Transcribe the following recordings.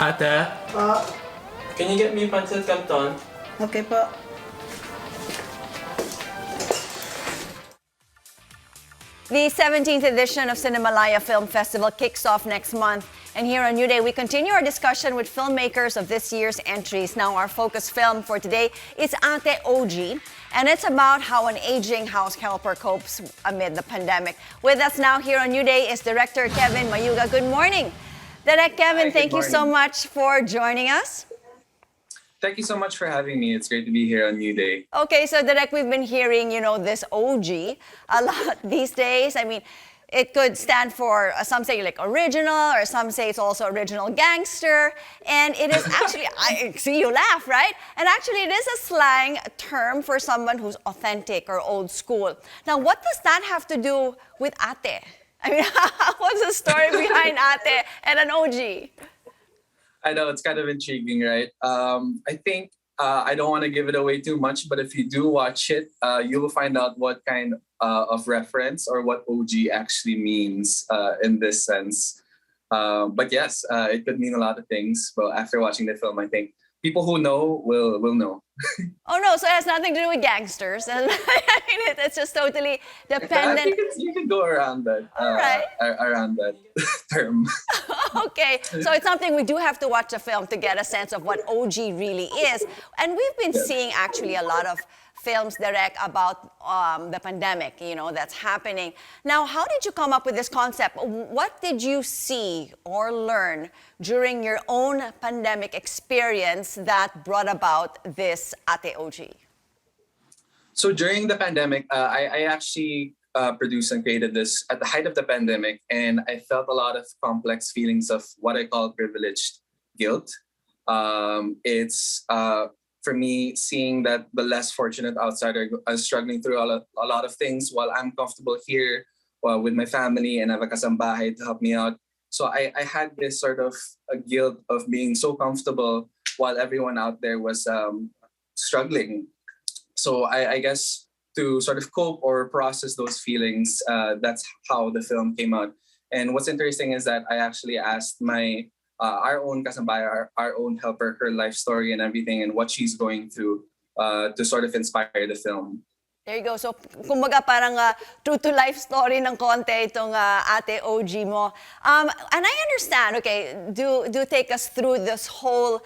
Ate, Po. can you get me pancit canton? Okay po. The 17th edition of Cinemalaya Film Festival kicks off next month. And here on New Day, we continue our discussion with filmmakers of this year's entries. Now, our focus film for today is Ate O.G. And it's about how an aging house helper copes amid the pandemic. With us now here on New Day is director Kevin Mayuga. Good morning. Direct Kevin, Hi, thank you so morning. much for joining us. Thank you so much for having me. It's great to be here on New Day. Okay, so Direct, we've been hearing, this OG a lot these days. I mean, it could stand for, some say like original, or some say it's also original gangster. And it is actually, I see you laugh, right? And actually it is a slang term for someone who's authentic or old school. Now, what does that have to do with Ate? I mean, what's the story behind Ate and an OG? I know it's kind of intriguing, right? I think I don't want to give it away too much, but if you do watch it, you will find out what kind of reference or what OG actually means in this sense. But yes, it could mean a lot of things. Well, after watching the film, I think people who know will know. Oh no, so it has nothing to do with gangsters. I mean, it's just totally I dependent. think you can go around that. Alright. Around that term. Okay, so it's something we do have to watch the film to get a sense of what OG really is. And we've been seeing actually a lot of films direct about the pandemic, that's happening. Now, how did you come up with this concept? What did you see or learn during your own pandemic experience that brought about this Ate O.G? So during the pandemic, I actually produced and created this at the height of the pandemic, and I felt a lot of complex feelings of what I call privileged guilt. It's for me seeing that the less fortunate outsider is struggling through a lot of things while I'm comfortable here with my family and have a kasambahay to help me out. So I had this sort of a guilt of being so comfortable while everyone out there was struggling. So I guess to sort of cope or process those feelings, that's how the film came out. And what's interesting is that I actually asked my our own kasambay, our own helper, her life story and everything, and what she's going through to sort of inspire the film. There you go. So, kumbaga parang true to life story ng konti itong Ate O.G. mo. And I understand, okay, do take us through this whole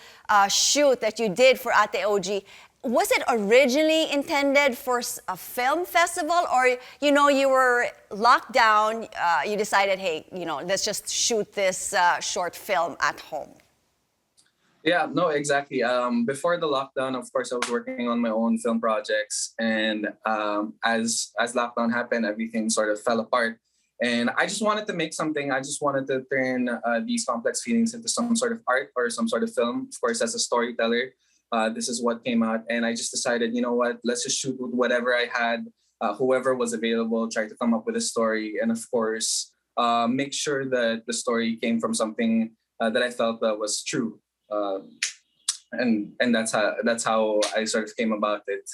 shoot that you did for Ate O.G. Was it originally intended for a film festival, or you were locked down, you decided, hey, let's just shoot this short film at home? Yeah, no, exactly. Before the lockdown, of course, I was working on my own film projects, and as lockdown happened, everything sort of fell apart. And I just wanted to make something. I just wanted to turn these complex feelings into some sort of art or some sort of film. Of course, as a storyteller, this is what came out, and I just decided, you know what? Let's just shoot with whatever I had, whoever was available. Try to come up with a story, and of course, make sure that the story came from something that I felt that was true. And that's how I sort of came about it.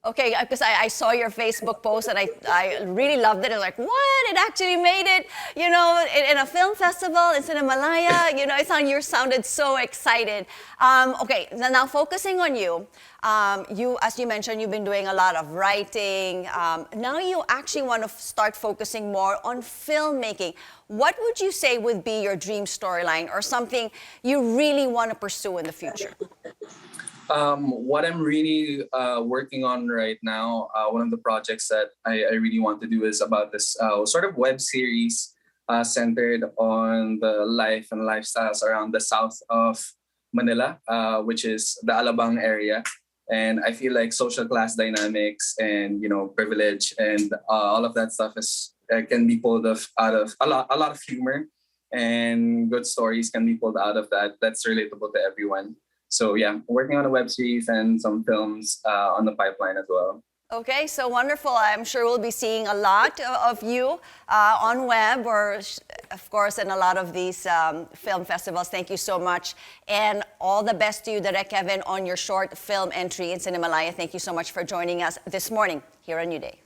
Okay, because I saw your Facebook post and I really loved it. I was like, what? It actually made it, in a film festival in Cinemalaya. You sounded so excited. Okay, now focusing on you. As you mentioned, you've been doing a lot of writing. Now you actually want to start focusing more on filmmaking. What would you say would be your dream storyline or something you really want to pursue in the future? What I'm really working on right now, one of the projects that I really want to do is about this sort of web series centered on the life and lifestyles around the south of Manila, which is the Alabang area. And I feel like social class dynamics and privilege and all of that stuff can be pulled out of a lot of humor, and good stories can be pulled out of that. That's relatable to everyone. So yeah, working on a web series and some films on the pipeline as well. Okay, so wonderful. I'm sure we'll be seeing a lot of you on web or, of course, in a lot of these film festivals. Thank you so much. And all the best to you, Direk Kevin, on your short film entry in Cinemalaya. Thank you so much for joining us this morning here on New Day.